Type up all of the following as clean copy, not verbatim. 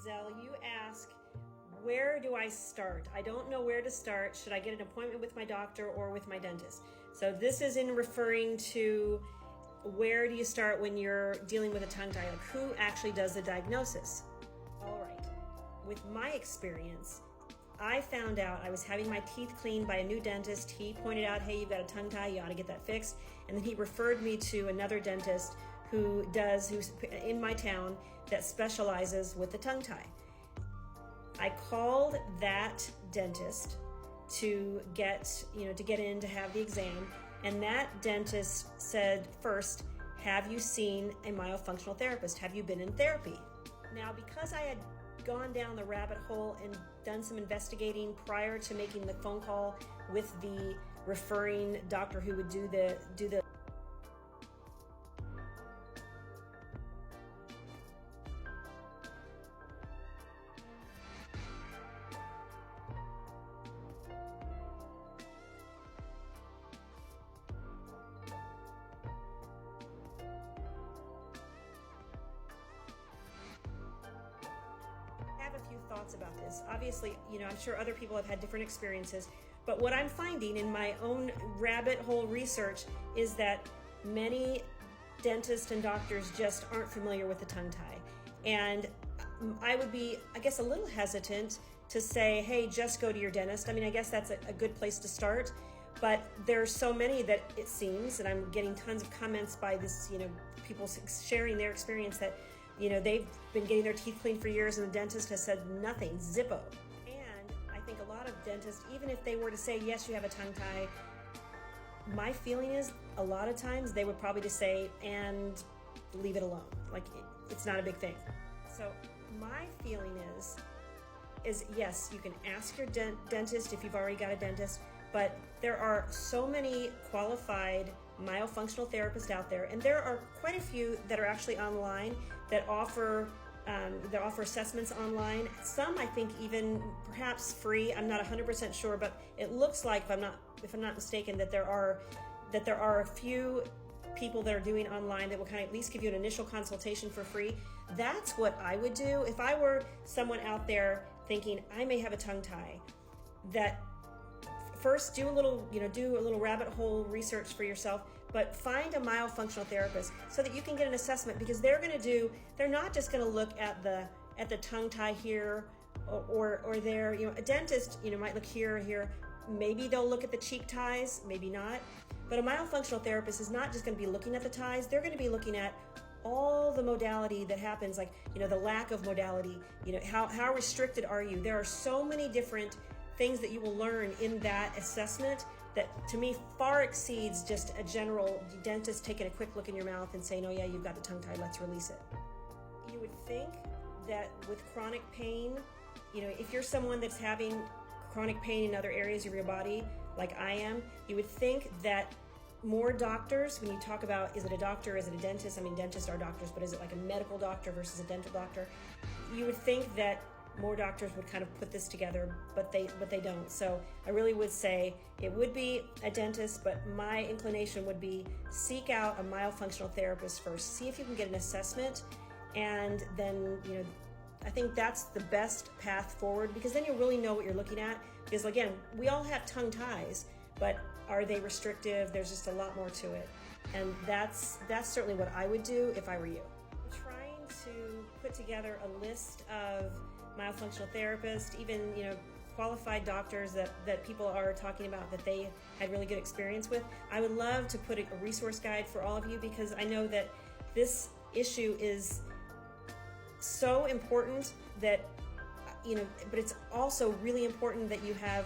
Zell, you ask, where do I start? I don't know where to start. Should I get an appointment with my doctor or with my dentist? So this is in referring to where do you start when you're dealing with a tongue tie? Like who actually does the diagnosis? All right. With my experience, I found out I was having my teeth cleaned by a new dentist. He pointed out, hey, you've got a tongue tie, you ought to get that fixed. And then he referred me to another dentist who's in my town that specializes with the tongue tie. I called that dentist to get in to have the exam, and that dentist said, first, have you seen a myofunctional therapist? Have you been in therapy? Now, because I had gone down the rabbit hole and done some investigating prior to making the phone call with the referring doctor who would do the I have a few thoughts about this. Obviously, I'm sure other people have had different experiences, but what I'm finding in my own rabbit hole research is that many dentists and doctors just aren't familiar with the tongue tie. And I would be, I guess, a little hesitant to say, hey, just go to your dentist. I mean, I guess that's a good place to start, but there's so many that it seems, and I'm getting tons of comments by this, people sharing their experience that they've been getting their teeth cleaned for years and the dentist has said nothing, zippo. And I think a lot of dentists, even if they were to say, yes, you have a tongue tie, my feeling is a lot of times they would probably just say, and leave it alone. Like it's not a big thing. So my feeling is yes, you can ask your dentist if you've already got a dentist, but there are so many qualified myofunctional therapists out there, and there are quite a few that are actually online that offer assessments online. Some I think even perhaps free. I'm not 100% sure, but it looks like, if I'm not mistaken, that there are a few people that are doing online that will kind of at least give you an initial consultation for free. That's what I would do if I were someone out there thinking I may have a tongue tie. That first do a little rabbit hole research for yourself, but find a myofunctional therapist so that you can get an assessment, because they're not just going to look at the tongue tie here or there. A dentist might look here or here. Maybe they'll look at the cheek ties, maybe not. But a myofunctional therapist is not just going to be looking at the ties. They're going to be looking at all the modality that happens, like the lack of modality. How restricted are you? There are so many different things that you will learn in that assessment that to me far exceeds just a general dentist taking a quick look in your mouth and saying, oh yeah, you've got the tongue tie, let's release it. You would think that with chronic pain, if you're someone that's having chronic pain in other areas of your body, like I am, you would think that more doctors, when you talk about, is it a doctor, is it a dentist? I mean, dentists are doctors, but is it like a medical doctor versus a dental doctor? You would think that more doctors would kind of put this together, but they don't. So I really would say it would be a dentist, but my inclination would be seek out a myofunctional therapist first. See if you can get an assessment, and then I think that's the best path forward, because then you really know what you're looking at. Because again, we all have tongue ties, but are they restrictive? There's just a lot more to it, and that's certainly what I would do if I were you. I'm trying to put together a list of myofunctional therapists, even qualified doctors that people are talking about that they had really good experience with. I would love to put a resource guide for all of you, because I know that this issue is so important that but it's also really important that you have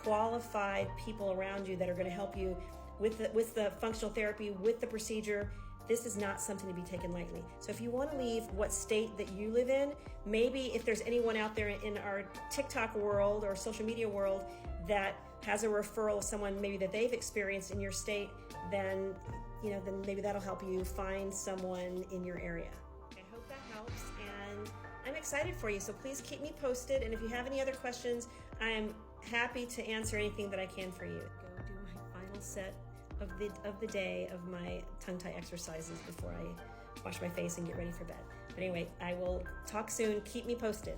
qualified people around you that are going to help you with the functional therapy, with the procedure. This is not something to be taken lightly. So if you want to leave what state that you live in, maybe if there's anyone out there in our TikTok world or social media world that has a referral of someone maybe that they've experienced in your state, then maybe that'll help you find someone in your area. I hope that helps, and I'm excited for you. So please keep me posted, and if you have any other questions, I am happy to answer anything that I can for you. Go do my final set of the day of my tongue tie exercises before I wash my face, and get ready for bed. But anyway, I will talk soon. Keep me posted.